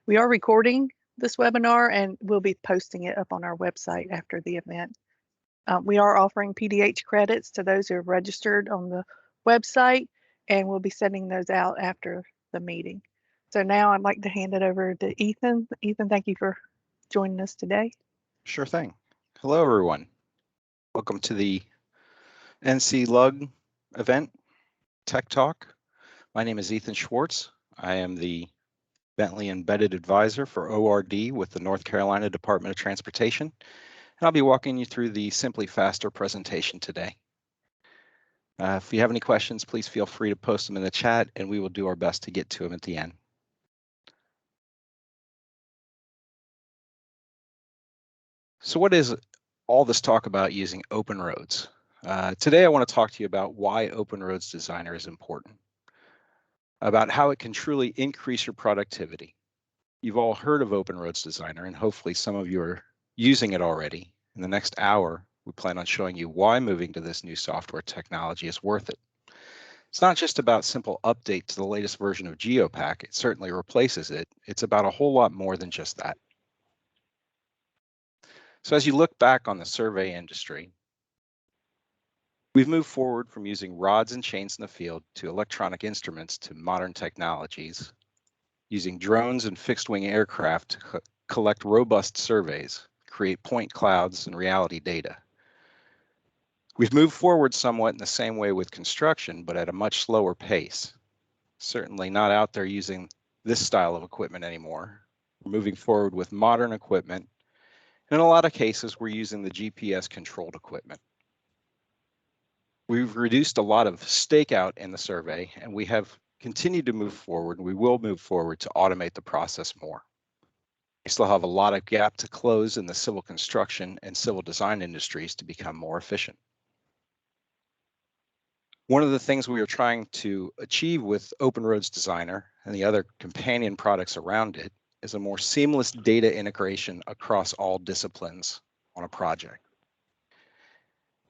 We are recording this webinar and we'll be posting it up on our website after the event. We are offering PDH credits to those who have registered on the website, and we'll be sending those out after the meeting. So now I'd like to hand it over to Ethan. Ethan, thank you for joining us today. Sure thing. Hello, everyone. Welcome to the NCLUG event, Tech Talk. My name is Ethan Schwartz. I am the Bentley Embedded Advisor for ORD with the North Carolina Department of Transportation, and I'll be walking you through the Simply Faster presentation today. If you have any questions, please feel free to post them in the chat, and we will do our best to get to them at the end. So what is all this talk about using OpenRoads? Today I want to talk to you about why OpenRoads Designer is important, about how it can truly increase your productivity. You've all heard of OpenRoads Designer, and hopefully some of you are using it already. In the next hour, we plan on showing you why moving to this new software technology is worth it. It's not just about simple update to the latest version of GeoPack. It certainly replaces it. It's about a whole lot more than just that. So as you look back on the survey industry, we've moved forward from using rods and chains in the field to electronic instruments to modern technologies, using drones and fixed-wing aircraft to collect robust surveys, create point clouds and reality data. We've moved forward somewhat in the same way with construction, but at a much slower pace. Certainly not out there using this style of equipment anymore. We're moving forward with modern equipment. In a lot of cases, we're using the GPS-controlled equipment. We've reduced a lot of stakeout in the survey, and we have continued to move forward, and we will move forward to automate the process more. We still have a lot of gap to close in the civil construction and civil design industries to become more efficient. One of the things we are trying to achieve with OpenRoads Designer and the other companion products around it is a more seamless data integration across all disciplines on a project.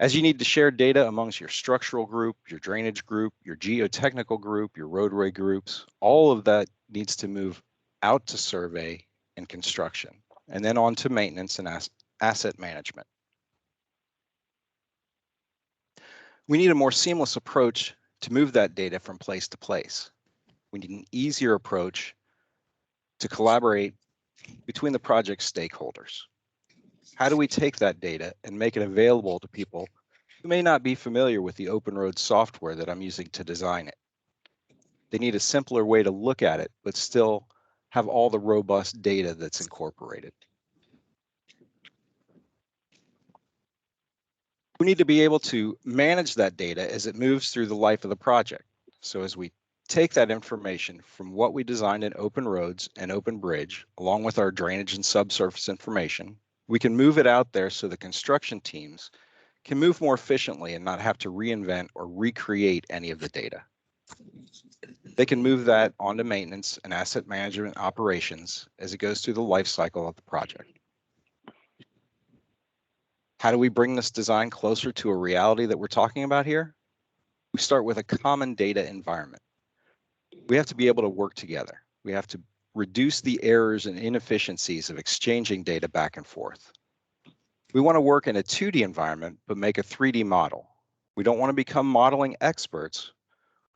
As you need to share data amongst your structural group, your drainage group, your geotechnical group, your roadway groups, all of that needs to move out to survey and construction, and then on to maintenance and asset management. We need a more seamless approach to move that data from place to place. We need an easier approach to collaborate between the project stakeholders. How do we take that data and make it available to people who may not be familiar with the OpenRoads software that I'm using to design it? They need a simpler way to look at it, but still have all the robust data that's incorporated. We need to be able to manage that data as it moves through the life of the project. So as we take that information from what we designed in OpenRoads and OpenBridge, along with our drainage and subsurface information, we can move it out there so the construction teams can move more efficiently and not have to reinvent or recreate any of the data. They can move that onto maintenance and asset management operations as it goes through the life cycle of the project. How do we bring this design closer to a reality that we're talking about here? We start with a common data environment. We have to be able to work together. We have to reduce the errors and inefficiencies of exchanging data back and forth. We want to work in a 2D environment, but make a 3D model. We don't want to become modeling experts.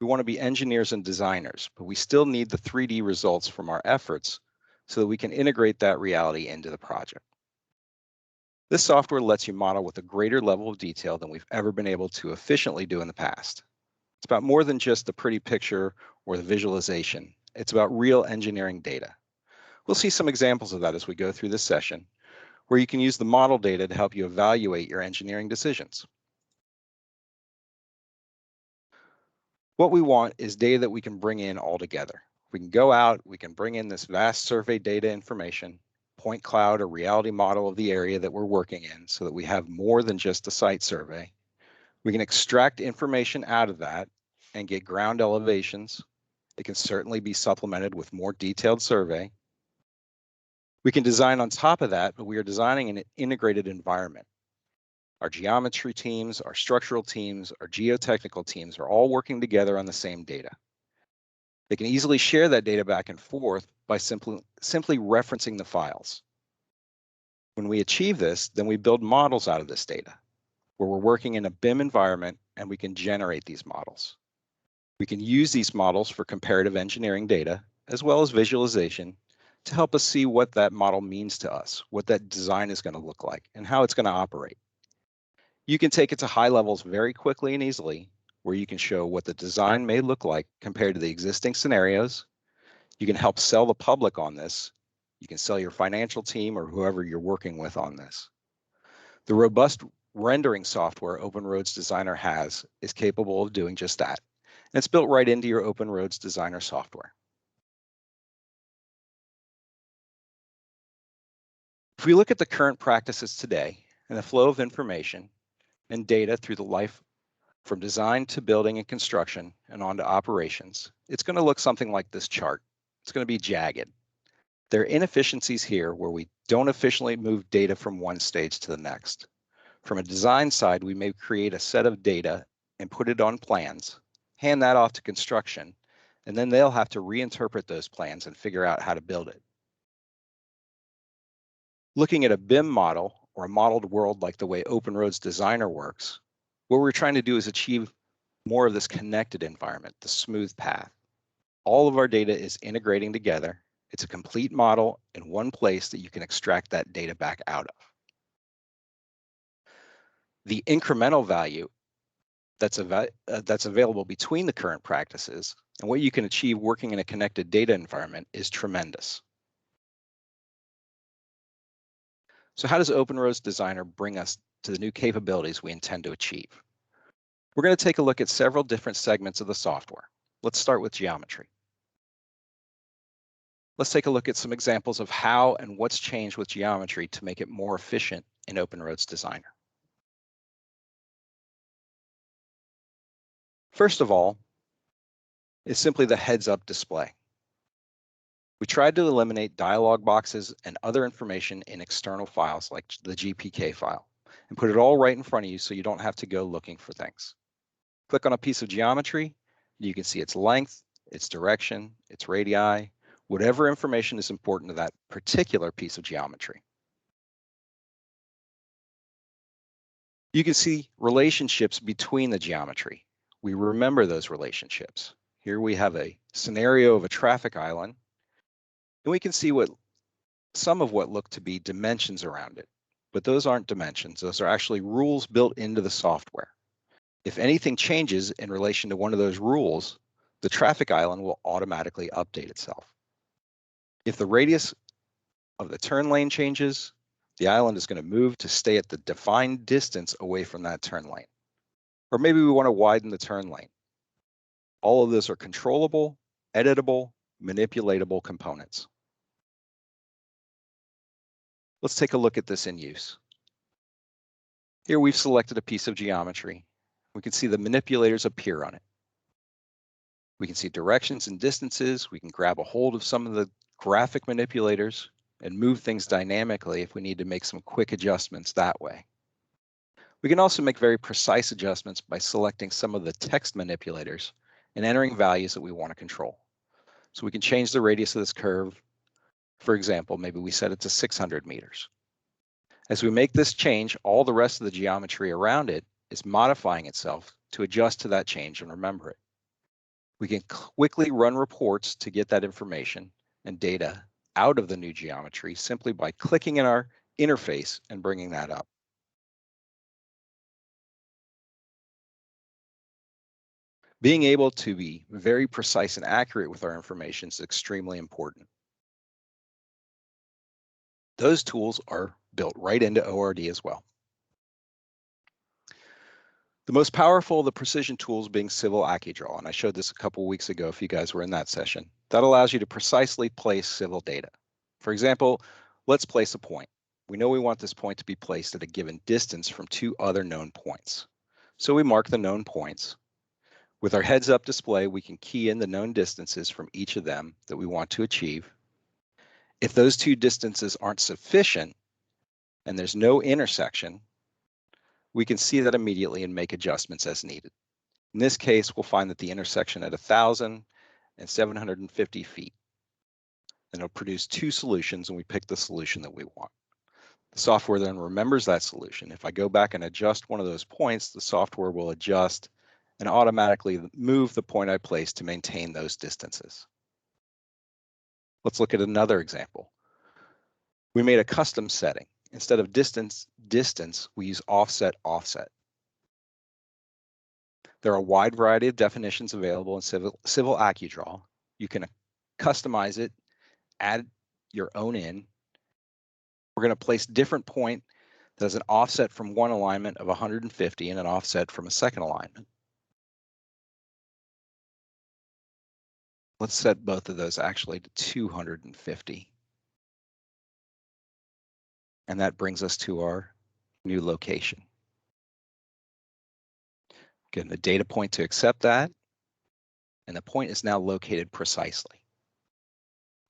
We want to be engineers and designers, but we still need the 3D results from our efforts so that we can integrate that reality into the project. This software lets you model with a greater level of detail than we've ever been able to efficiently do in the past. It's about more than just the pretty picture or the visualization. It's about real engineering data. We'll see some examples of that as we go through this session, where you can use the model data to help you evaluate your engineering decisions. What we want is data that we can bring in all together. We can go out, we can bring in this vast survey data information, point cloud or reality model of the area that we're working in so that we have more than just a site survey. We can extract information out of that and get ground elevations. It can certainly be supplemented with more detailed survey. We can design on top of that, but we are designing an integrated environment. Our geometry teams, our structural teams, our geotechnical teams are all working together on the same data. They can easily share that data back and forth by simply referencing the files. When we achieve this, then we build models out of this data, where we're working in a BIM environment and we can generate these models. We can use these models for comparative engineering data, as well as visualization, to help us see what that model means to us, what that design is going to look like, and how it's going to operate. You can take it to high levels very quickly and easily, where you can show what the design may look like compared to the existing scenarios. You can help sell the public on this. You can sell your financial team or whoever you're working with on this. The robust rendering software OpenRoads Designer has is capable of doing just that. And it's built right into your OpenRoads Designer software. If we look at the current practices today and the flow of information and data through the life from design to building and construction and on to operations, it's going to look something like this chart. It's going to be jagged. There are inefficiencies here where we don't efficiently move data from one stage to the next. From a design side, we may create a set of data and put it on plans, hand that off to construction, and then they'll have to reinterpret those plans and figure out how to build it. Looking at a BIM model or a modeled world like the way OpenRoads Designer works, what we're trying to do is achieve more of this connected environment, the smooth path. All of our data is integrating together. It's a complete model in one place that you can extract that data back out of. The incremental value that's available between the current practices and what you can achieve working in a connected data environment is tremendous. So how does OpenRoads Designer bring us to the new capabilities we intend to achieve? We're going to take a look at several different segments of the software. Let's start with geometry. Let's take a look at some examples of how and what's changed with geometry to make it more efficient in OpenRoads Designer. First of all, is simply the heads-up display. We tried to eliminate dialog boxes and other information in external files like the GPK file and put it all right in front of you so you don't have to go looking for things. Click on a piece of geometry, you can see its length, its direction, its radii, whatever information is important to that particular piece of geometry. You can see relationships between the geometry. We remember those relationships. Here we have a scenario of a traffic island, and we can see some of what look to be dimensions around it, but those aren't dimensions. Those are actually rules built into the software. If anything changes in relation to one of those rules, the traffic island will automatically update itself. If the radius of the turn lane changes, the island is going to move to stay at the defined distance away from that turn lane. Or maybe we want to widen the turn lane. All of those are controllable, editable, manipulatable components. Let's take a look at this in use. Here we've selected a piece of geometry. We can see the manipulators appear on it. We can see directions and distances. We can grab a hold of some of the graphic manipulators and move things dynamically if we need to make some quick adjustments that way. We can also make very precise adjustments by selecting some of the text manipulators and entering values that we want to control. So we can change the radius of this curve. For example, maybe we set it to 600 meters. As we make this change, all the rest of the geometry around it is modifying itself to adjust to that change and remember it. We can quickly run reports to get that information and data out of the new geometry simply by clicking in our interface and bringing that up. Being able to be very precise and accurate with our information is extremely important. Those tools are built right into ORD as well. The most powerful of the precision tools being Civil AccuDraw, and I showed this a couple weeks ago if you guys were in that session. That allows you to precisely place civil data. For example, let's place a point. We know we want this point to be placed at a given distance from two other known points. So we mark the known points. With our heads-up display, we can key in the known distances from each of them that we want to achieve. If those two distances aren't sufficient and there's no intersection, we can see that immediately and make adjustments as needed. In this case, we'll find that the intersection at 1,000 and 750 feet. And it'll produce two solutions, and we pick the solution that we want. The software then remembers that solution. If I go back and adjust one of those points, the software will adjust and automatically move the point I placed to maintain those distances. Let's look at another example. We made a custom setting. Instead of distance, we use offset. There are a wide variety of definitions available in Civil AccuDraw. You can customize it, add your own in. We're going to place different point that has an offset from one alignment of 150 and an offset from a second alignment. Let's set both of those actually to 250. And that brings us to our new location. Getting the data point to accept that, and the point is now located precisely.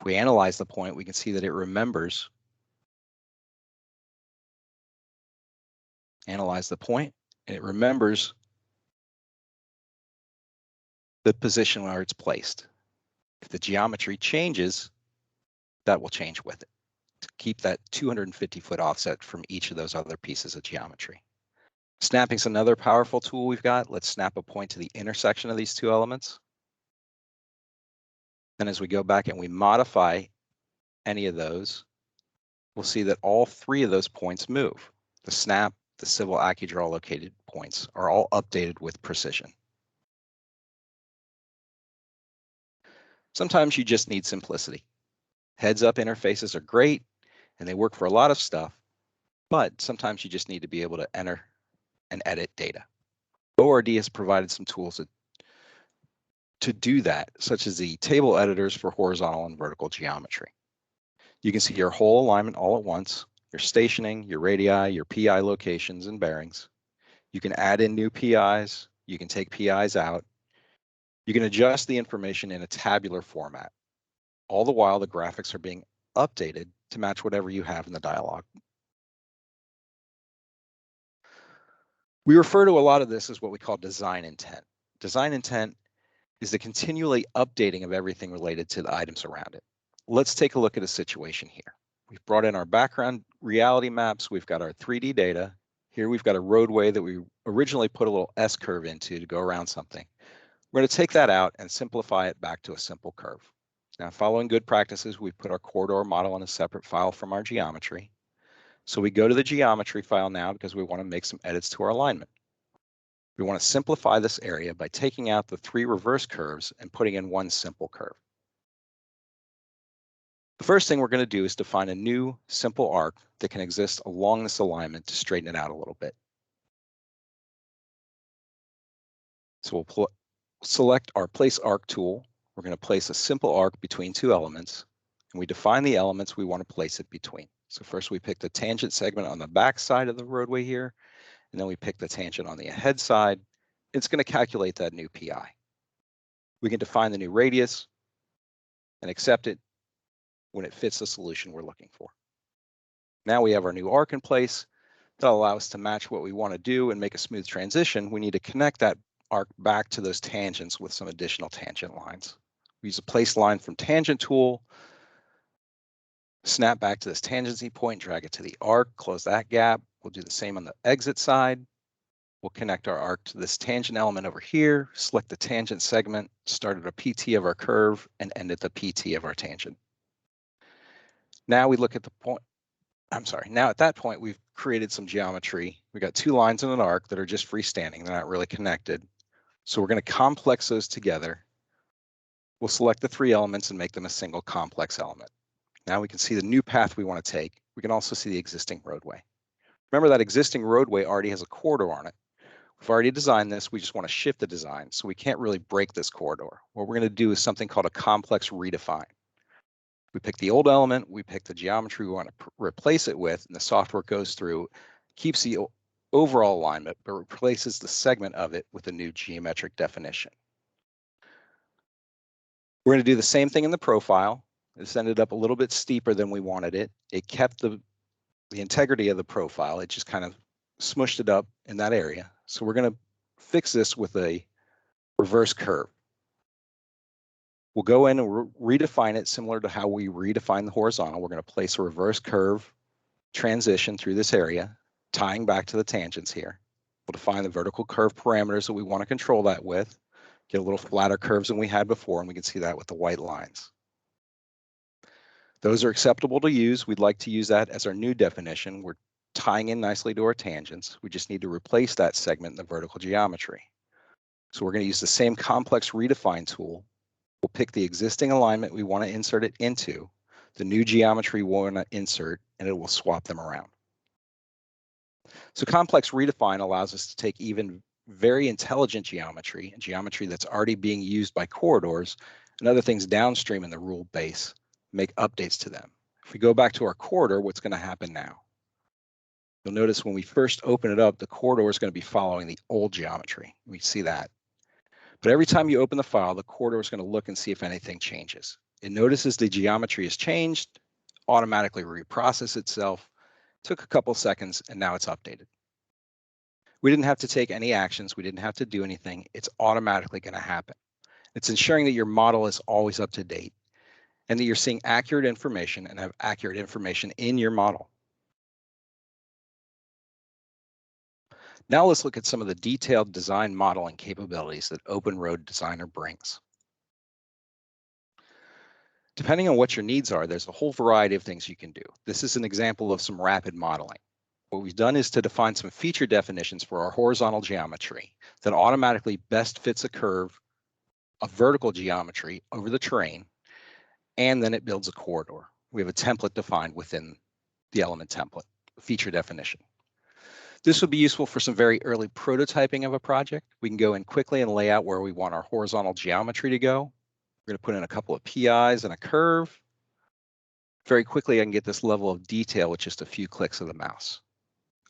If we analyze the point, we can see that it remembers. Analyze the point, and it remembers the position where it's placed. If the geometry changes, that will change with it to keep that 250-foot offset from each of those other pieces of geometry. Snapping is another powerful tool we've got. Let's snap a point to the intersection of these two elements. Then as we go back and we modify any of those, we'll see that all three of those points move. The snap, the Civil AccuDraw located points are all updated with precision. Sometimes you just need simplicity. Heads-up interfaces are great and they work for a lot of stuff, but sometimes you just need to be able to enter and edit data. ORD has provided some tools to do that, such as the table editors for horizontal and vertical geometry. You can see your whole alignment all at once, your stationing, your radii, your PI locations and bearings. You can add in new PIs, you can take PIs out. You can adjust the information in a tabular format. All the while, the graphics are being updated to match whatever you have in the dialog. We refer to a lot of this as what we call design intent. Design intent is the continually updating of everything related to the items around it. Let's take a look at a situation here. We've brought in our background reality maps. We've got our 3D data. Here we've got a roadway that we originally put a little S-curve into to go around something. We're going to take that out and simplify it back to a simple curve. Now, following good practices, we put our corridor model in a separate file from our geometry. So we go to the geometry file now because we want to make some edits to our alignment. We want to simplify this area by taking out the 3 reverse curves and putting in one simple curve. The first thing we're going to do is define a new simple arc that can exist along this alignment to straighten it out a little bit. So we'll select our Place Arc tool. We're going to place a simple arc between 2 elements, and we define the elements we want to place it between. So first we pick the tangent segment on the back side of the roadway here, and then we pick the tangent on the ahead side. It's going to calculate that new PI. We can define the new radius and accept it when it fits the solution we're looking for. Now we have our new arc in place. That'll allow us to match what we want to do and make a smooth transition. We need to connect that arc back to those tangents with some additional tangent lines. We use a place line from tangent tool, snap back to this tangency point, drag it to the arc, close that gap. We'll do the same on the exit side. We'll connect our arc to this tangent element over here, select the tangent segment, start at a PT of our curve, and end at the PT of our tangent. Now we look at the point, now at that point, we've created some geometry. We've got 2 lines in an arc that are just freestanding. They're not really connected. So we're going to complex those together. We'll select the 3 elements and make them a single complex element. Now we can see the new path we want to take. We can also see the existing roadway. Remember that existing roadway already has a corridor on it. We've already designed this. We just want to shift the design, so we can't really break this corridor. What we're going to do is something called a complex redefine. We pick the old element, we pick the geometry we want to replace it with, and the software goes through, keeps the overall alignment, but replaces the segment of it with a new geometric definition. We're going to do the same thing in the profile. This ended up a little bit steeper than we wanted it. It kept the integrity of the profile. It just kind of smushed it up in that area. So we're going to fix this with a reverse curve. We'll go in and redefine it similar to how we redefine the horizontal. We're going to place a reverse curve transition through this area, tying back to the tangents here. We'll define the vertical curve parameters that we want to control that with, get a little flatter curves than we had before, and we can see that with the white lines. Those are acceptable to use. We'd like to use that as our new definition. We're tying in nicely to our tangents. We just need to replace that segment in the vertical geometry. So we're going to use the same complex redefine tool. We'll pick the existing alignment we want to insert it into, the new geometry we want to insert, and it will swap them around. So complex redefine allows us to take even very intelligent geometry and geometry that's already being used by corridors and other things downstream in the rule base, make updates to them. If we go back to our corridor, what's going to happen now? You'll notice when we first open it up, the corridor is going to be following the old geometry. We see that. But every time you open the file, the corridor is going to look and see if anything changes. It notices the geometry has changed, automatically reprocess itself, took a couple seconds, and now it's updated. We didn't have to take any actions. We didn't have to do anything. It's automatically going to happen. It's ensuring that your model is always up to date and that you're seeing accurate information and have accurate information in your model. Now let's look at some of the detailed design modeling capabilities that OpenRoads Designer brings. Depending on what your needs are, there's a whole variety of things you can do. This is an example of some rapid modeling. What we've done is to define some feature definitions for our horizontal geometry that automatically best fits a curve of vertical geometry over the terrain, and then it builds a corridor. We have a template defined within the element template, feature definition. This would be useful for some very early prototyping of a project. We can go in quickly and lay out where we want our horizontal geometry to go. We're going to put in a couple of PIs and a curve. Very quickly, I can get this level of detail with just a few clicks of the mouse.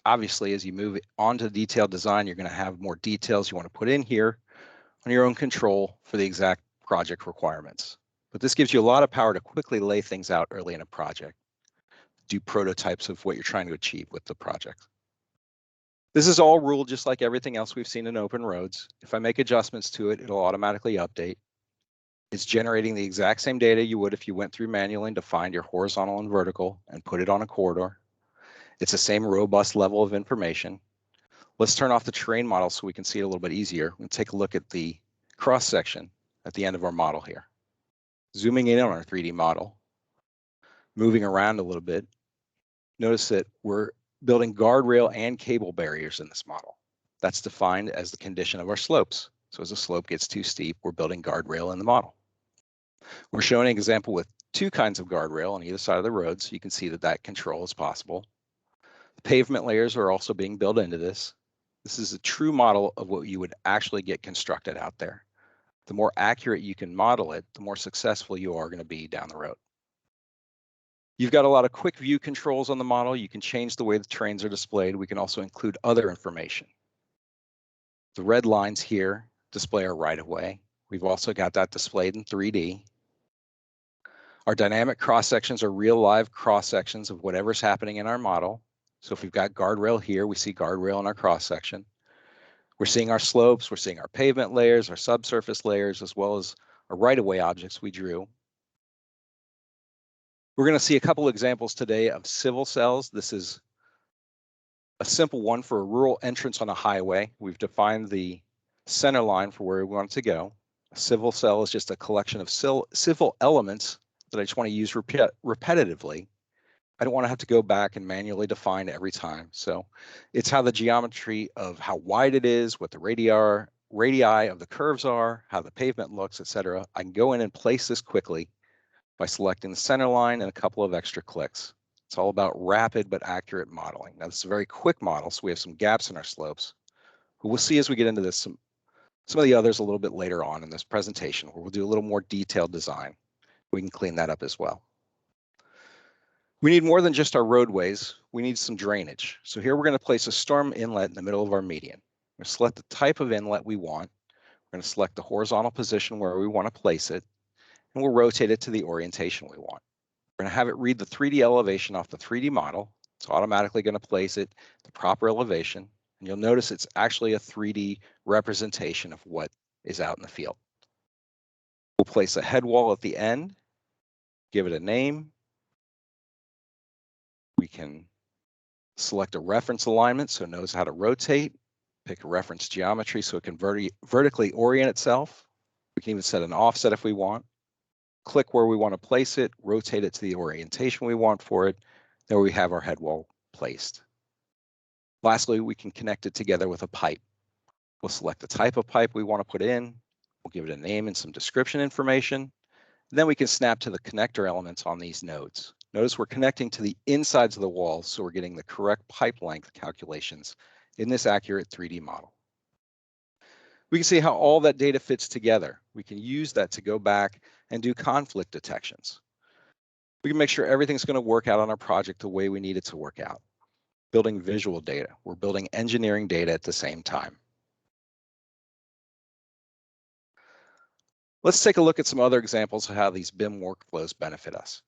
Obviously, as you move on to detailed design, you're going to have more details you want to put in here on your own control for the exact project requirements. But this gives you a lot of power to quickly lay things out early in a project, do prototypes of what you're trying to achieve with the project. This is all ruled just like everything else we've seen in OpenRoads. If I make adjustments to it, it'll automatically update. It's generating the exact same data you would if you went through manually and defined your horizontal and vertical and put it on a corridor. It's the same robust level of information. Let's turn off the terrain model so we can see it a little bit easier. We'll take a look at the cross section at the end of our model here. Zooming in on our 3D model, moving around a little bit, notice that we're building guardrail and cable barriers in this model. That's defined as the condition of our slopes. So as the slope gets too steep, we're building guardrail in the model. We're showing an example with two kinds of guardrail on either side of the road, so you can see that that control is possible. The pavement layers are also being built into this. This is a true model of what you would actually get constructed out there. The more accurate you can model it, the more successful you are going to be down the road. You've got a lot of quick view controls on the model. You can change the way the terrains are displayed. We can also include other information. The red lines here display our right of way. We've also got that displayed in 3D. Our dynamic cross sections are real live cross sections of whatever's happening in our model. So if we've got guardrail here, we see guardrail in our cross section. We're seeing our slopes, we're seeing our pavement layers, our subsurface layers, as well as our right-of-way objects we drew. We're going to see a couple examples today of civil cells. This is a simple one for a rural entrance on a highway. We've defined the center line for where we want it to go. A civil cell is just a collection of civil elements that I just want to use repetitively. I don't want to have to go back and manually define every time. So it's how the geometry of how wide it is, what the radii of the curves are, how the pavement looks, etc. I can go in and place this quickly by selecting the center line and a couple of extra clicks. It's all about rapid but accurate modeling. Now this is a very quick model, so we have some gaps in our slopes. But we'll see as we get into this some of the others a little bit later on in this presentation where we'll do a little more detailed design. We can clean that up as well. We need more than just our roadways. We need some drainage. So here we're going to place a storm inlet in the middle of our median. We're going to select the type of inlet we want. We're going to select the horizontal position where we want to place it, and we'll rotate it to the orientation we want. We're going to have it read the 3D elevation off the 3D model. It's automatically going to place it the proper elevation, and you'll notice it's actually a 3D representation of what is out in the field. We'll place a head wall at the end, give it a name. We can select a reference alignment so it knows how to rotate, pick a reference geometry so it can vertically orient itself. We can even set an offset if we want. Click where we want to place it, rotate it to the orientation we want for it. There we have our head wall placed. Lastly, we can connect it together with a pipe. We'll select the type of pipe we want to put in. We'll give it a name and some description information. Then we can snap to the connector elements on these nodes. Notice we're connecting to the insides of the walls, so we're getting the correct pipe length calculations in this accurate 3D model. We can see how all that data fits together. We can use that to go back and do conflict detections. We can make sure everything's going to work out on our project the way we need it to work out. Building visual data. We're building engineering data at the same time. Let's take a look at some other examples of how these BIM workflows benefit us.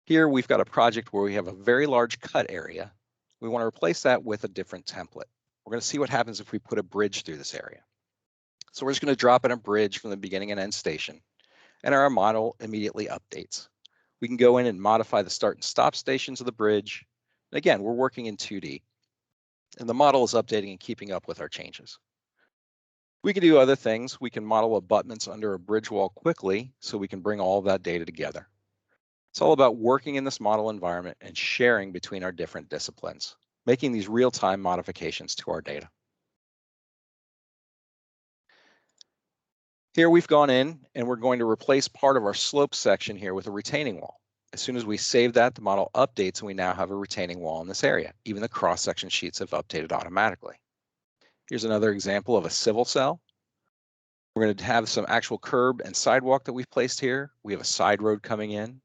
Here we've got a project where we have a very large cut area. We want to replace that with a different template. We're going to see what happens if we put a bridge through this area. So we're just going to drop in a bridge from the beginning and end station, and our model immediately updates. We can go in and modify the start and stop stations of the bridge. Again, we're working in 2D, and the model is updating and keeping up with our changes. We can do other things. We can model abutments under a bridge wall quickly so we can bring all of that data together. It's all about working in this model environment and sharing between our different disciplines, making these real-time modifications to our data. Here we've gone in and we're going to replace part of our slope section here with a retaining wall. As soon as we save that, the model updates and we now have a retaining wall in this area. Even the cross-section sheets have updated automatically. Here's another example of a civil cell. We're going to have some actual curb and sidewalk that we've placed here. We have a side road coming in.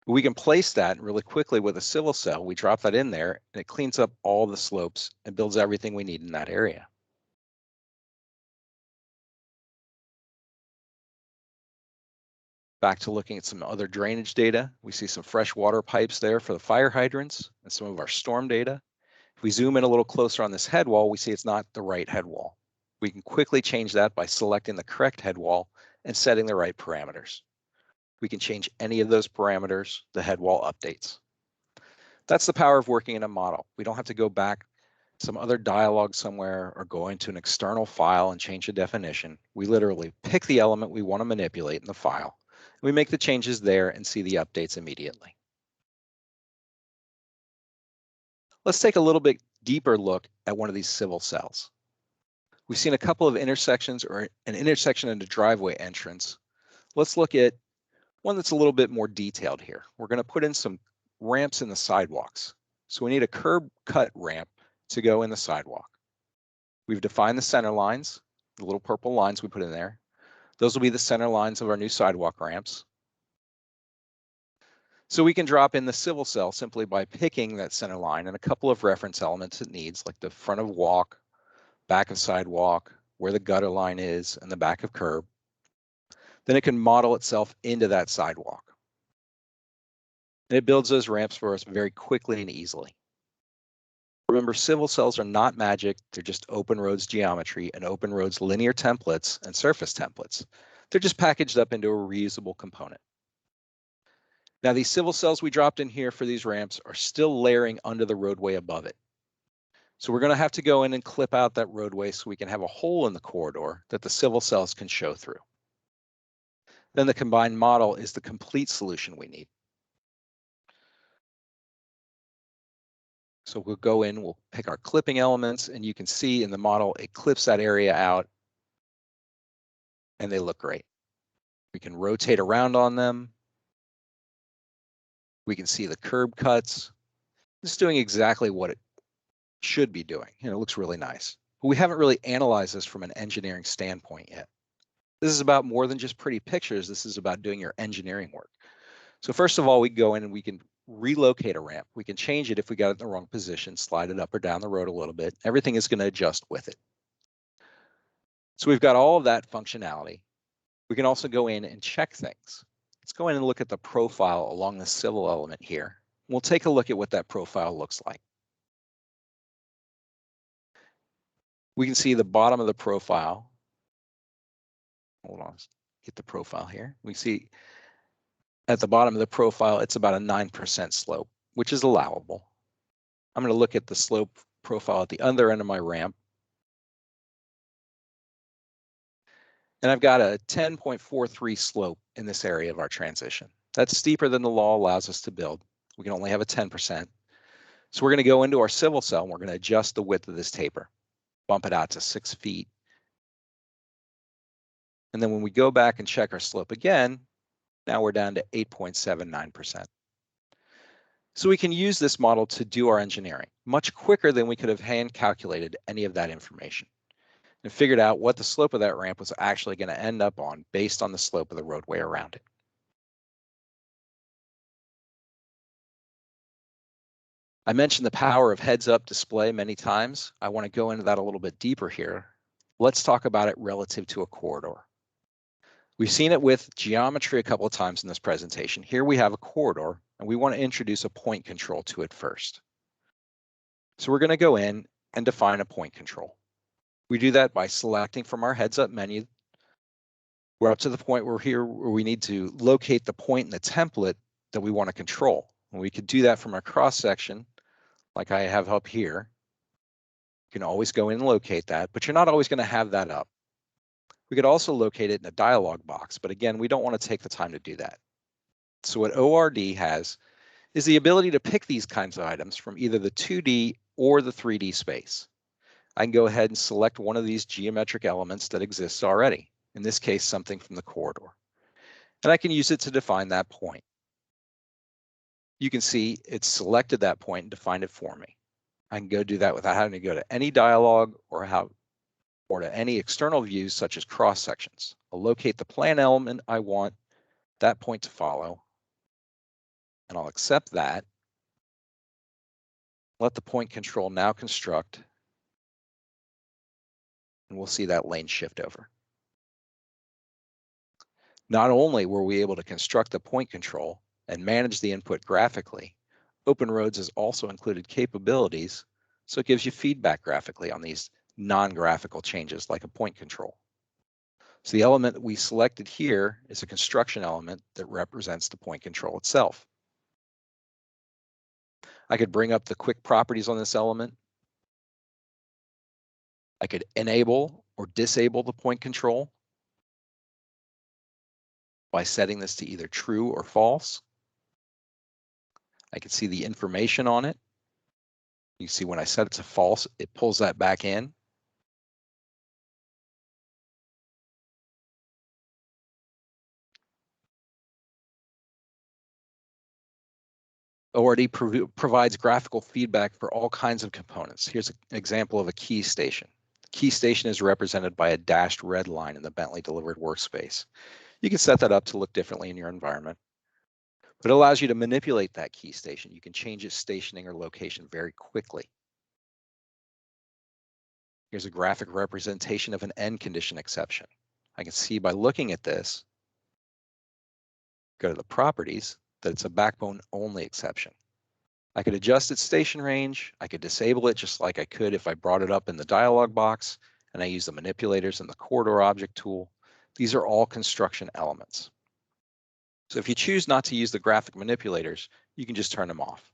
We can place that really quickly with a civil cell. We drop that in there and it cleans up all the slopes and builds everything we need in that area. Back to looking at some other drainage data. We see some fresh water pipes there for the fire hydrants and some of our storm data. If we zoom in a little closer on this head wall, we see it's not the right head wall. We can quickly change that by selecting the correct head wall and setting the right parameters. We can change any of those parameters, the head wall updates. That's the power of working in a model. We don't have to go back some other dialogue somewhere or go into an external file and change a definition. We literally pick the element we want to manipulate in the file. We make the changes there and see the updates immediately. Let's take a little bit deeper look at one of these civil cells. We've seen a couple of intersections or an intersection and a driveway entrance. Let's look at one that's a little bit more detailed here. We're going to put in some ramps in the sidewalks. So we need a curb cut ramp to go in the sidewalk. We've defined the center lines, the little purple lines we put in there. Those will be the center lines of our new sidewalk ramps. So we can drop in the civil cell simply by picking that center line and a couple of reference elements it needs, like the front of walk, back of sidewalk, where the gutter line is, and the back of curb. Then it can model itself into that sidewalk. And it builds those ramps for us very quickly and easily. Remember, civil cells are not magic. They're just OpenRoads geometry and OpenRoads linear templates and surface templates. They're just packaged up into a reusable component. Now, these civil cells we dropped in here for these ramps are still layering under the roadway above it. So we're going to have to go in and clip out that roadway so we can have a hole in the corridor that the civil cells can show through. Then the combined model is the complete solution we need. So we'll go in, we'll pick our clipping elements, and you can see in the model, it clips that area out and they look great. We can rotate around on them. We can see the curb cuts. It's doing exactly what it should be doing. You know, it looks really nice. But we haven't really analyzed this from an engineering standpoint yet. This is about more than just pretty pictures. This is about doing your engineering work. So first of all, we go in and we can relocate a ramp. We can change it if we got it in the wrong position, slide it up or down the road a little bit. Everything is going to adjust with it. So we've got all of that functionality. We can also go in and check things. Let's go in and look at the profile along the civil element here. We'll take a look at what that profile looks like. We can see the bottom of the profile. Hold on. get the profile here. We see at the bottom of the profile, it's about a 9% slope, which is allowable. I'm going to look at the slope profile at the other end of my ramp. And I've got a 10.43 slope in this area of our transition. That's steeper than the law allows us to build. We can only have a 10%. So we're going to go into our civil cell and we're going to adjust the width of this taper, bump it out to 6 feet. And then when we go back and check our slope again, now we're down to 8.79%. So we can use this model to do our engineering much quicker than we could have hand calculated any of that information and figured out what the slope of that ramp was actually going to end up on based on the slope of the roadway around it. I mentioned the power of heads-up display many times. I want to go into that a little bit deeper here. Let's talk about it relative to a corridor. We've seen it with geometry a couple of times in this presentation. Here we have a corridor, and we want to introduce a point control to it first. So we're going to go in and define a point control. We do that by selecting from our heads-up menu. We're up to the point where we need to locate the point in the template that we want to control. And we could do that from our cross-section, like I have up here. You can always go in and locate that, but you're not always going to have that up. We could also locate it in a dialog box, but again, we don't want to take the time to do that. So what ORD has is the ability to pick these kinds of items from either the 2D or the 3D space. I can go ahead and select one of these geometric elements that exists already, in this case, something from the corridor. And I can use it to define that point. You can see it's selected that point and defined it for me. I can go do that without having to go to any dialog or to any external views such as cross sections. I'll locate the plan element I want that point to follow, and I'll accept that. Let the point control now construct, and we'll see that lane shift over. Not only were we able to construct the point control and manage the input graphically, OpenRoads has also included capabilities, so it gives you feedback graphically on these non-graphical changes like a point control. So the element that we selected here is a construction element that represents the point control itself. I could bring up the quick properties on this element. I could enable or disable the point control by setting this to either true or false. I can see the information on it. You see when I set it to false, it pulls that back in. ORD provides graphical feedback for all kinds of components. Here's an example of a key station. The key station is represented by a dashed red line in the Bentley delivered workspace. You can set that up to look differently in your environment, but it allows you to manipulate that key station. You can change its stationing or location very quickly. Here's a graphic representation of an end condition exception. I can see by looking at this, go to the properties, that it's a backbone only exception. I could adjust its station range. I could disable it just like I could if I brought it up in the dialog box and I use the manipulators in the corridor object tool. These are all construction elements. So if you choose not to use the graphic manipulators, you can just turn them off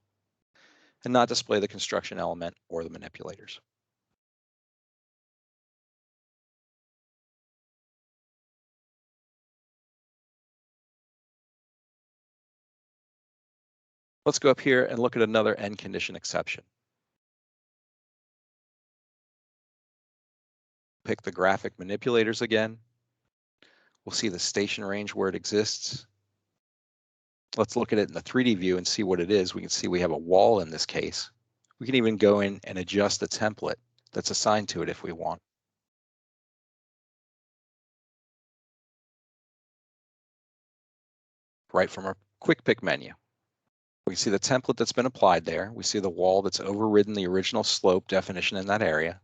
and not display the construction element or the manipulators. Let's go up here and look at another end condition exception. Pick the graphic manipulators again. We'll see the station range where it exists. Let's look at it in the 3D view and see what it is. We can see we have a wall in this case. We can even go in and adjust the template that's assigned to it if we want. Right from our quick pick menu. We see the template that's been applied there. We see the wall that's overridden the original slope definition in that area.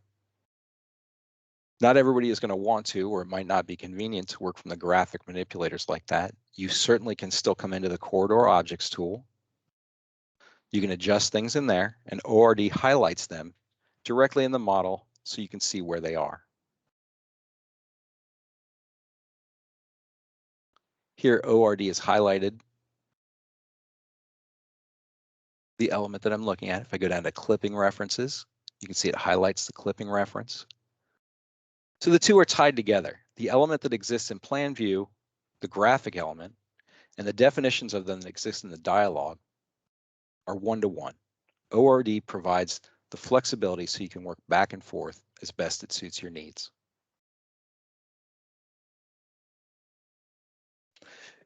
Not everybody is going to want to, or it might not be convenient to work from the graphic manipulators like that. You certainly can still come into the corridor objects tool. You can adjust things in there, and ORD highlights them directly in the model so you can see where they are. Here, ORD is highlighted the element that I'm looking at. If I go down to clipping references, you can see it highlights the clipping reference. So the two are tied together. The element that exists in plan view, the graphic element, and the definitions of them that exist in the dialog are one-to-one. ORD provides the flexibility so you can work back and forth as best it suits your needs.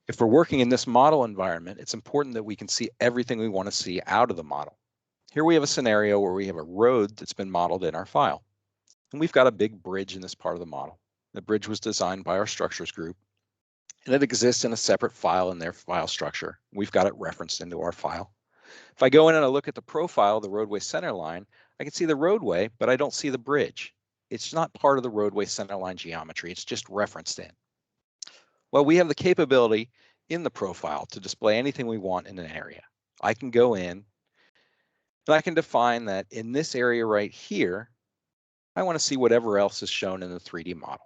If we're working in this model environment, it's important that we can see everything we want to see out of the model. Here we have a scenario where we have a road that's been modeled in our file. And we've got a big bridge in this part of the model. The bridge was designed by our structures group, and it exists in a separate file in their file structure. We've got it referenced into our file. If I go in and I look at the profile, the roadway center line, I can see the roadway, but I don't see the bridge. It's not part of the roadway center line geometry. It's just referenced in. Well, we have the capability in the profile to display anything we want in an area. I can go in and I can define that in this area right here, I want to see whatever else is shown in the 3D model.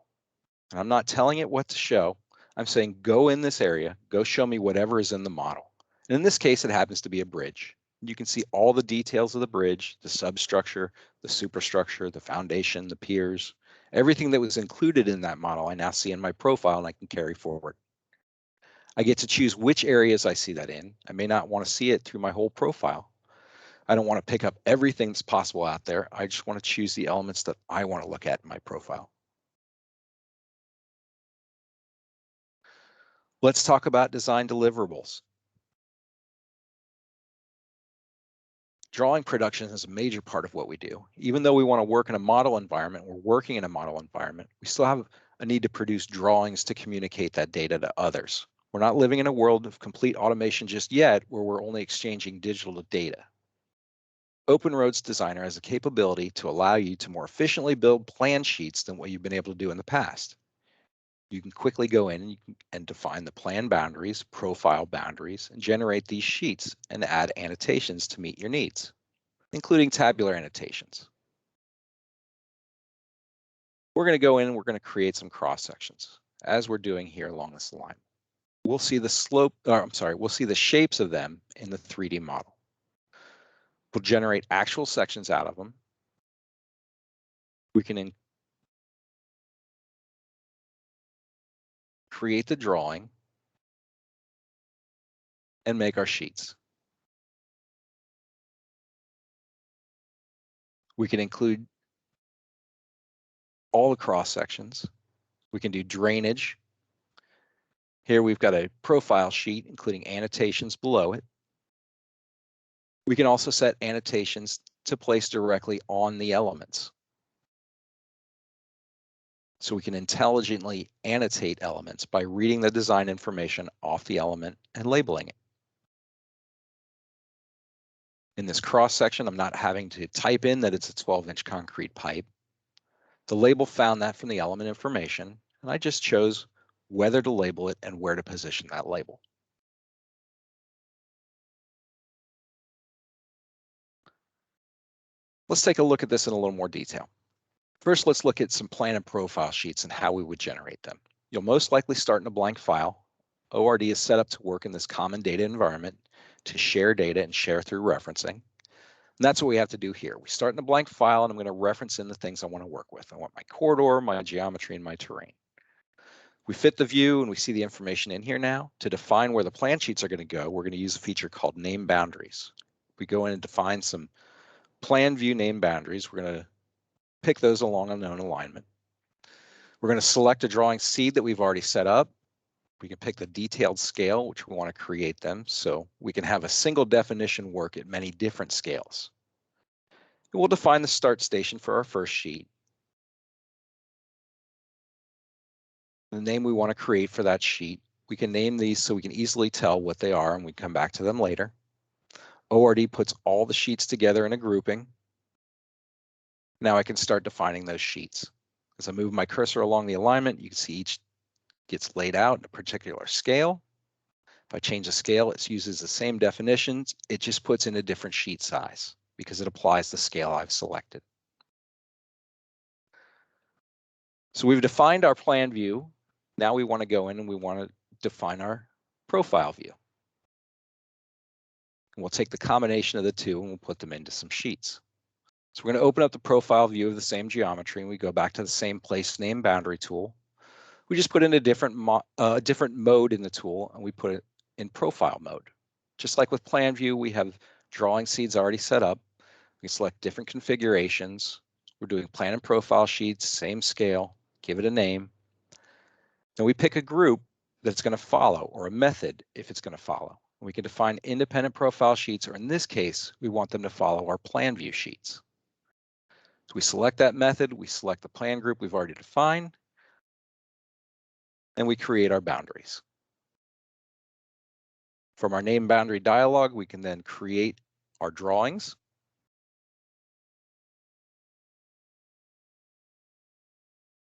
And I'm not telling it what to show. I'm saying, go in this area, go show me whatever is in the model. And in this case, it happens to be a bridge. You can see all the details of the bridge, the substructure, the superstructure, the foundation, the piers, everything that was included in that model I now see in my profile and I can carry forward. I get to choose which areas I see that in. I may not want to see it through my whole profile. I don't want to pick up everything that's possible out there. I just want to choose the elements that I want to look at in my profile. Let's talk about design deliverables. Drawing production is a major part of what we do. Even though we want to work in a model environment, we're working in a model environment, we still have a need to produce drawings to communicate that data to others. We're not living in a world of complete automation just yet, where we're only exchanging digital data. OpenRoads Designer has a capability to allow you to more efficiently build plan sheets than what you've been able to do in the past. You can quickly go in and define the plan boundaries, profile boundaries, and generate these sheets and add annotations to meet your needs, including tabular annotations. We're going to go in and we're going to create some cross sections, as we're doing here along this line. We'll see the we'll see the shapes of them in the 3D model. We'll generate actual sections out of them. We can create the drawing and make our sheets. We can include all the cross sections. We can do drainage. Here we've got a profile sheet, including annotations below it. We can also set annotations to place directly on the elements. So we can intelligently annotate elements by reading the design information off the element and labeling it. In this cross section, I'm not having to type in that it's a 12-inch concrete pipe. The label found that from the element information, and I just chose whether to label it and where to position that label. Let's take a look at this in a little more detail. First, let's look at some plan and profile sheets and how we would generate them. You'll most likely start in a blank file. ORD is set up to work in this common data environment to share data and share through referencing. And that's what we have to do here. We start in a blank file and I'm going to reference in the things I want to work with. I want my corridor, my geometry, and my terrain. We fit the view and we see the information in here now. To define where the plan sheets are going to go, we're going to use a feature called name boundaries. We go in and define some plan view name boundaries. We're going to pick those along a known alignment. We're going to select a drawing seed that we've already set up. We can pick the detailed scale, which we want to create them, so we can have a single definition work at many different scales. And we'll define the start station for our first sheet. The name we want to create for that sheet, we can name these so we can easily tell what they are and we come back to them later. ORD puts all the sheets together in a grouping. Now I can start defining those sheets. As I move my cursor along the alignment, you can see each gets laid out in a particular scale. If I change the scale, it uses the same definitions. It just puts in a different sheet size because it applies the scale I've selected. So we've defined our plan view. Now we want to go in and we want to define our profile view. And we'll take the combination of the two and we'll put them into some sheets. So we're going to open up the profile view of the same geometry, and we go back to the same place name boundary tool. We just put in a different mode in the tool, and we put it in profile mode. Just like with plan view, we have drawing seeds already set up. We select different configurations. We're doing plan and profile sheets, same scale, give it a name. Then we pick a group that it's going to follow, or a method if it's going to follow. We can define independent profile sheets, or in this case, we want them to follow our plan view sheets. So we select that method, we select the plan group we've already defined, and we create our boundaries. From our name boundary dialog, we can then create our drawings.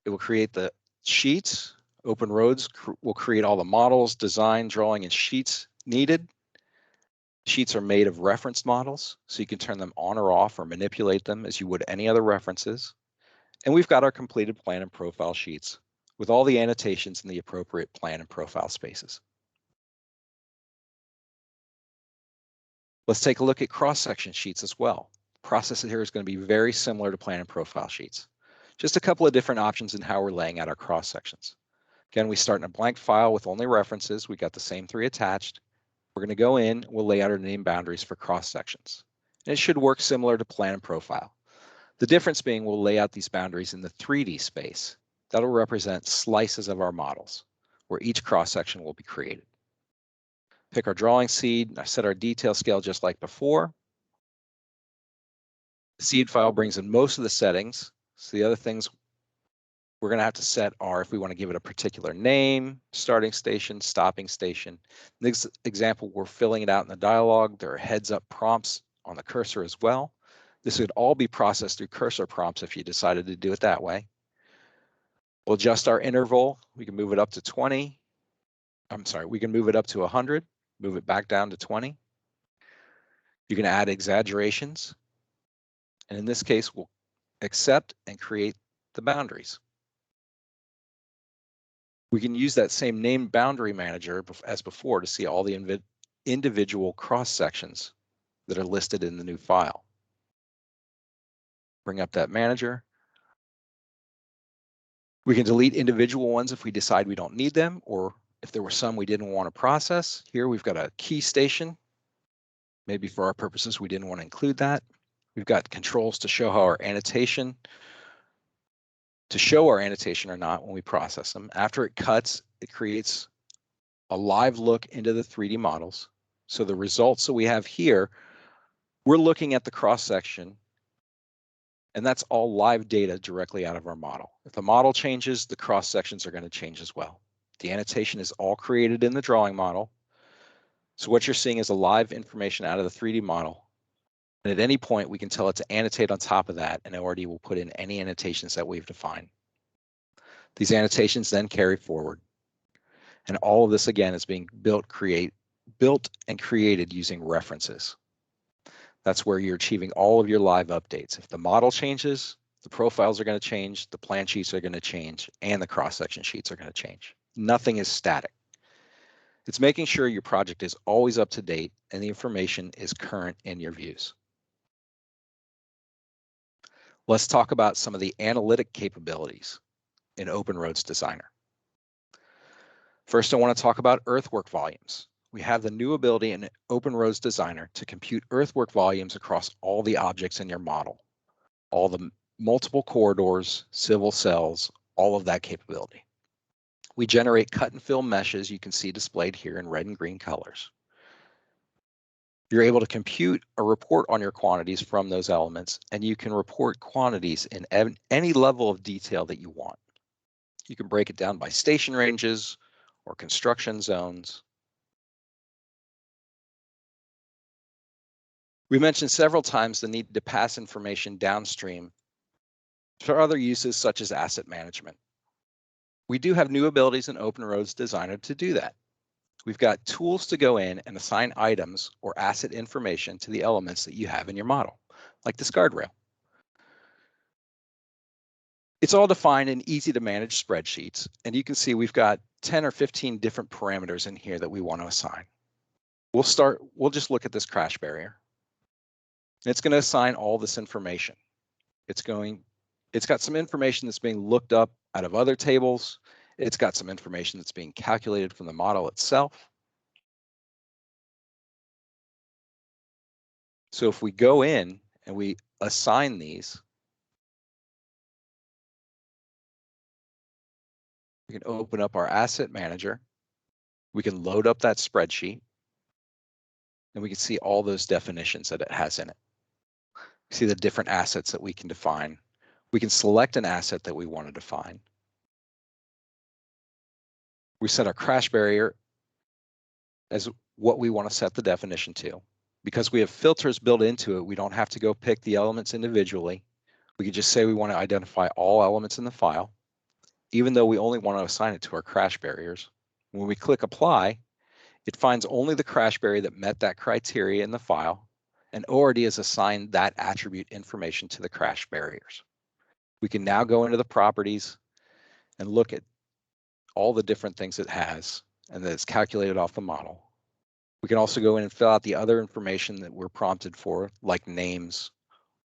It will create the sheets. OpenRoads will create all the models, design, drawing, and sheets needed. Sheets are made of reference models, so you can turn them on or off or manipulate them as you would any other references. And we've got our completed plan and profile sheets with all the annotations in the appropriate plan and profile spaces. Let's take a look at cross-section sheets as well. The process here is going to be very similar to plan and profile sheets. Just a couple of different options in how we're laying out our cross-sections. Again, we start in a blank file with only references. We got the same 3 attached. We're going to go in, we'll lay out our name boundaries for cross-sections. And it should work similar to plan and profile. The difference being we'll lay out these boundaries in the 3D space. That'll represent slices of our models, where each cross-section will be created. Pick our drawing seed, I set our detail scale just like before. The seed file brings in most of the settings. So the other things we're going to have to set are if we want to give it a particular name, starting station, stopping station. In this example, we're filling it out in the dialog. There are heads-up prompts on the cursor as well. This would all be processed through cursor prompts if you decided to do it that way. We'll adjust our interval. We can move it up to 20. We can move it up to 100, move it back down to 20. You can add exaggerations. And in this case, we'll accept and create the boundaries. We can use that same name boundary manager as before to see all the individual cross sections that are listed in the new file. Bring up that manager. We can delete individual ones if we decide we don't need them, or if there were some we didn't want to process. Here we've got a key station. Maybe for our purposes, we didn't want to include that. We've got controls to show how our annotation, or not when we process them. After it cuts, it creates a live look into the 3D models. So the results that we have here, we're looking at the cross section, and that's all live data directly out of our model. If the model changes, the cross sections are going to change as well. The annotation is all created in the drawing model. So what you're seeing is a live information out of the 3D model. And at any point, we can tell it to annotate on top of that, and ORD will put in any annotations that we've defined. These annotations then carry forward. And all of this, again, is being built and created using references. That's where you're achieving all of your live updates. If the model changes, the profiles are going to change, the plan sheets are going to change, and the cross-section sheets are going to change. Nothing is static. It's making sure your project is always up to date and the information is current in your views. Let's talk about some of the analytic capabilities in OpenRoads Designer. First, I want to talk about earthwork volumes. We have the new ability in OpenRoads Designer to compute earthwork volumes across all the objects in your model, all the multiple corridors, civil cells, all of that capability. We generate cut and fill meshes you can see displayed here in red and green colors. You're able to compute a report on your quantities from those elements, and you can report quantities in any level of detail that you want. You can break it down by station ranges or construction zones. We mentioned several times the need to pass information downstream for other uses such as asset management. We do have new abilities in OpenRoads Designer to do that. We've got tools to go in and assign items or asset information to the elements that you have in your model, like this guardrail. It's all defined in easy to manage spreadsheets. And you can see we've got 10 or 15 different parameters in here that we want to assign. We'll just look at this crash barrier. It's going to assign all this information. It's got some information that's being looked up out of other tables. It's got some information that's being calculated from the model itself. So if we go in and we assign these, we can open up our asset manager. We can load up that spreadsheet and we can see all those definitions that it has in it. See the different assets that we can define. We can select an asset that we want to define. We set our crash barrier as what we want to set the definition to. Because we have filters built into it, we don't have to go pick the elements individually. We can just say we want to identify all elements in the file, even though we only want to assign it to our crash barriers. When we click apply, it finds only the crash barrier that met that criteria in the file, and ORD has assigned that attribute information to the crash barriers. We can now go into the properties and look at all the different things it has and that it's calculated off the model. We can also go in and fill out the other information that we're prompted for, like names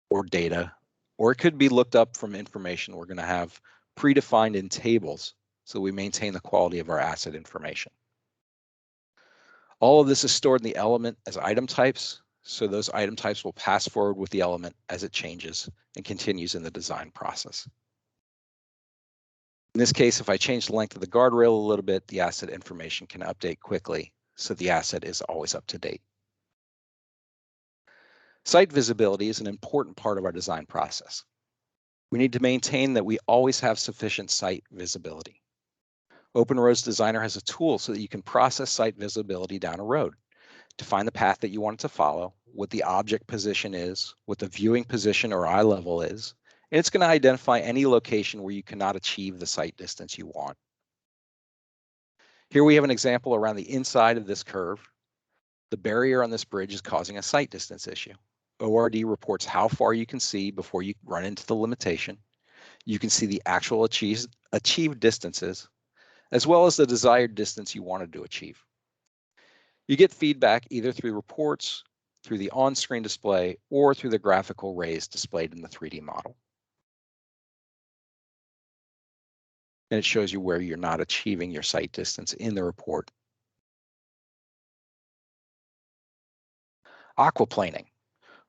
or data, or it could be looked up from information we're going to have predefined in tables so we maintain the quality of our asset information. All of this is stored in the element as item types, so those item types will pass forward with the element as it changes and continues in the design process. In this case, if I change the length of the guardrail a little bit, the asset information can update quickly, so the asset is always up to date. Site visibility is an important part of our design process. We need to maintain that we always have sufficient site visibility. OpenRoads Designer has a tool so that you can process site visibility down a road, define the path that you want it to follow, what the object position is, what the viewing position or eye level is, and it's going to identify any location where you cannot achieve the site distance you want. Here we have an example around the inside of this curve. The barrier on this bridge is causing a site distance issue. ORD reports how far you can see before you run into the limitation. You can see the actual achieved distances, as well as the desired distance you wanted to achieve. You get feedback either through reports, through the on-screen display, or through the graphical arrays displayed in the 3D model. And it shows you where you're not achieving your site distance in the report. Aquaplaning.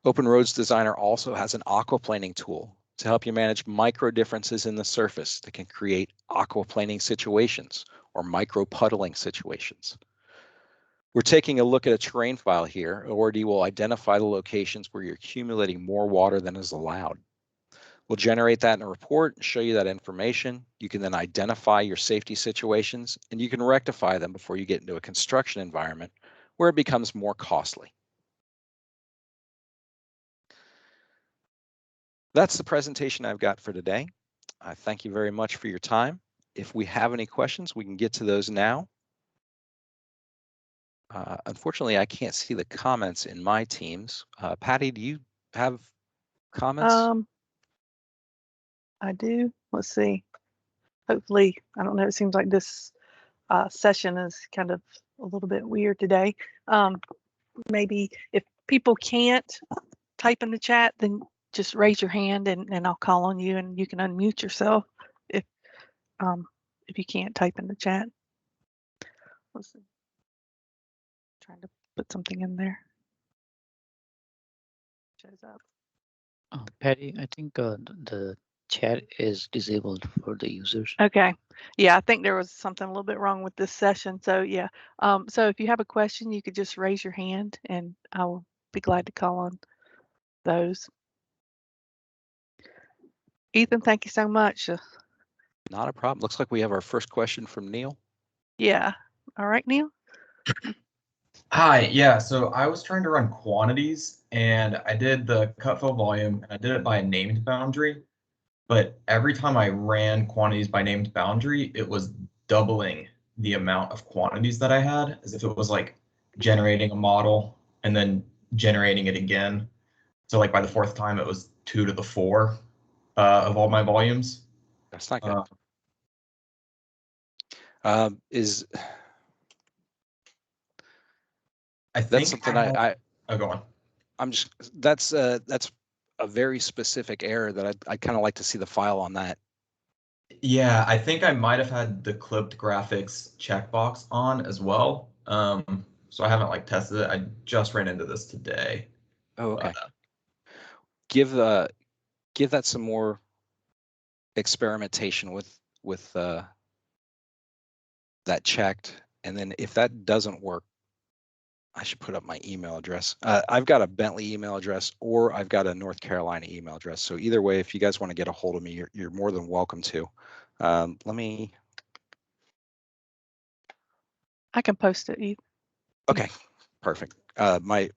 OpenRoads Designer also has an aquaplaning tool to help you manage micro differences in the surface that can create aquaplaning situations or micro puddling situations. We're taking a look at a terrain file here. ORD will identify the locations where you're accumulating more water than is allowed. We'll generate that in a report and show you that information. You can then identify your safety situations and you can rectify them before you get into a construction environment where it becomes more costly. That's the presentation I've got for today. I thank you very much for your time. If we have any questions, we can get to those now. Unfortunately, I can't see the comments in my Teams. Patty, do you have comments? I do. Let's see. Hopefully, I don't know. It seems like this session is kind of a little bit weird today. Maybe if people can't type in the chat, then just raise your hand and I'll call on you and you can unmute yourself if you can't type in the chat. Let's see. Trying to put something in there. Shows up. Patty, I think the chat is disabled for the users. Okay. Yeah, I think there was something a little bit wrong with this session. So yeah. So if you have a question, you could just raise your hand and I will be glad to call on those. Ethan, thank you so much. Not a problem. Looks like we have our first question from Neil. Yeah. All right, Neil. Hi, yeah, so I was trying to run quantities and I did the cut fill volume and I did it by a named boundary, but every time I ran quantities by named boundary, it was doubling the amount of quantities that I had, as if it was like generating a model and then generating it again. So like by the fourth time, it was 2 to the 4 of all my volumes. That's not good. Uh, Is I that's think something oh, go on. I'm just that's a very specific error that I'd kind of like to see the file on that. Yeah, I think I might have had the clipped graphics checkbox on as well. So I haven't like tested it. I just ran into this today. Oh, okay. But, Give that some more experimentation with that checked, and then if that doesn't work, I should put up my email address. I've got a Bentley email address, or I've got a North Carolina email address. So either way, if you guys want to get a hold of me, you're more than welcome to. Let me. I can post it. Okay, perfect. My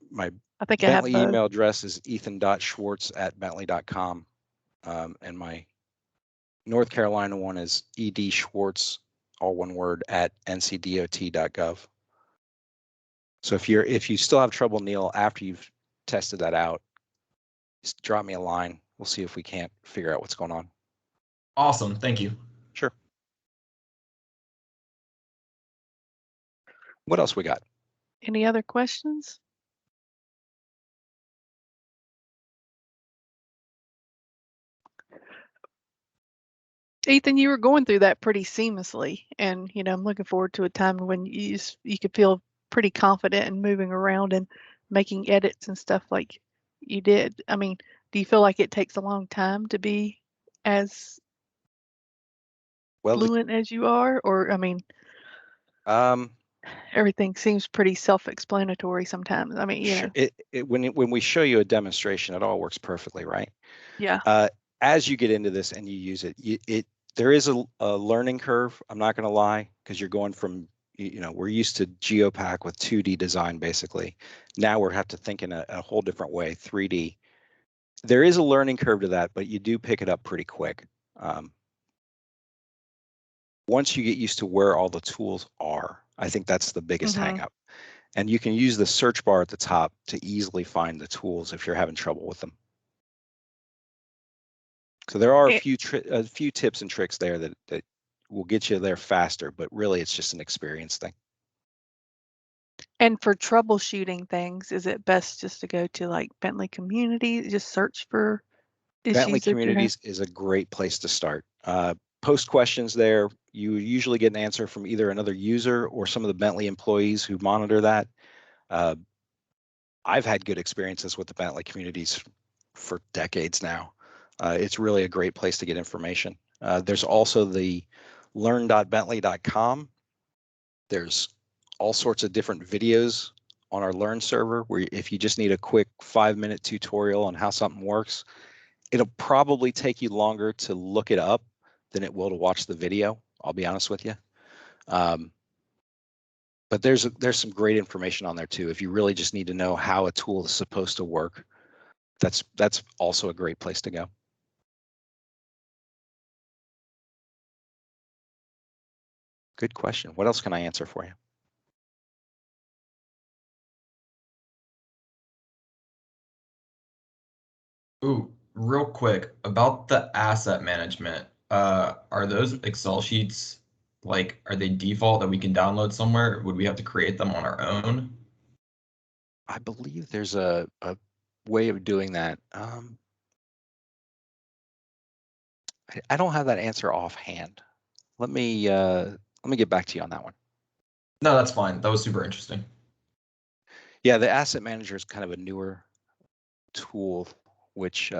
I think I have Bentley both. email address is ethan.schwartz@bentley.com, and my North Carolina one is edschwartz, all one word, at ncdot.gov. So if you still have trouble, Neil, after you've tested that out, just drop me a line. We'll see if we can't figure out what's going on. awesome, thank you. Sure. What else we got? Any other questions? Ethan, you were going through that pretty seamlessly, and I'm looking forward to a time when you could feel pretty confident in moving around and making edits and stuff like you did. I mean, do you feel like it takes a long time to be as fluent as you are, or I mean, everything seems pretty self-explanatory sometimes. I mean, sure. When we show you a demonstration, it all works perfectly, right? Yeah. As you get into this and you use it, there is a learning curve. I'm not going to lie, because you're going from, we're used to GeoPack with 2D design, basically. Now we're have to think in a whole different way, 3D. There is a learning curve to that, but you do pick it up pretty quick. Once you get used to where all the tools are, I think that's the biggest hang up. And you can use the search bar at the top to easily find the tools if you're having trouble with them. So there are a few tips and tricks there that will get you there faster, but really it's just an experience thing. And for troubleshooting things, is it best just to go to like Bentley Community, just search for issues? Bentley Communities is a great place to start. Post questions there. You usually get an answer from either another user or some of the Bentley employees who monitor that. I've had good experiences with the Bentley Communities for decades now. It's really a great place to get information. There's also the learn.bentley.com. There's all sorts of different videos on our Learn server where if you just need a quick 5-minute tutorial on how something works, it'll probably take you longer to look it up than it will to watch the video. I'll be honest with you. But there's some great information on there too. If you really just need to know how a tool is supposed to work, that's also a great place to go. Good question. What else can I answer for you? Ooh, real quick about the asset management. Are those Excel sheets, like, are they default that we can download somewhere? Would we have to create them on our own? I believe there's a way of doing that. I don't have that answer offhand. Let me get back to you on that one. No, that's fine. That was super interesting. Yeah, the asset manager is kind of a newer tool, which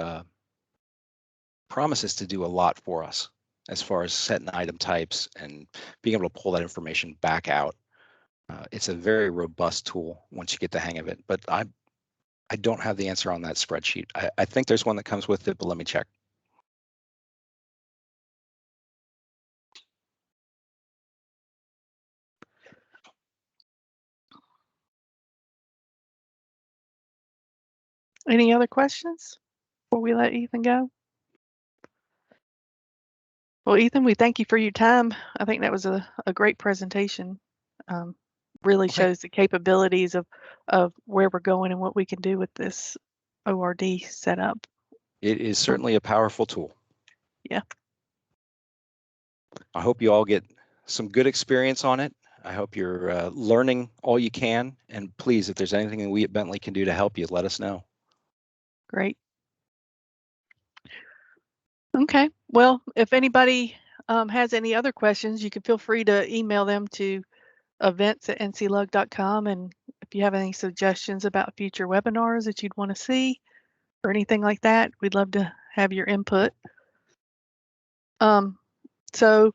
promises to do a lot for us as far as setting item types and being able to pull that information back out. It's a very robust tool once you get the hang of it, but I don't have the answer on that spreadsheet. I think there's one that comes with it, but let me check. Any other questions before we let Ethan go? Well, Ethan, we thank you for your time. I think that was a great presentation. Really shows the capabilities of where we're going and what we can do with this ORD setup. It is certainly a powerful tool. Yeah. I hope you all get some good experience on it. I hope you're learning all you can. And please, if there's anything that we at Bentley can do to help you, let us know. Great. Okay. Well, if anybody has any other questions, you can feel free to email them to events@nclug.com. And if you have any suggestions about future webinars that you'd want to see or anything like that, we'd love to have your input. So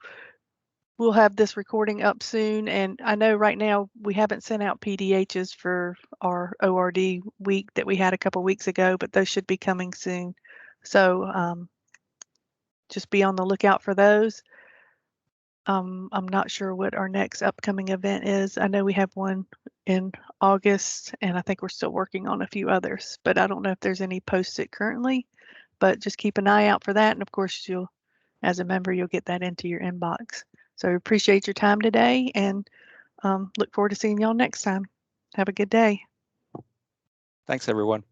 we'll have this recording up soon. And I know right now we haven't sent out PDHs for our ORD week that we had a couple weeks ago, but those should be coming soon. So just be on the lookout for those. I'm not sure what our next upcoming event is. I know we have one in August, and I think we're still working on a few others, but I don't know if there's any posted currently, but just keep an eye out for that. And of course, you'll, as a member, you'll get that into your inbox. So appreciate your time today, and look forward to seeing y'all next time. Have a good day. Thanks, everyone.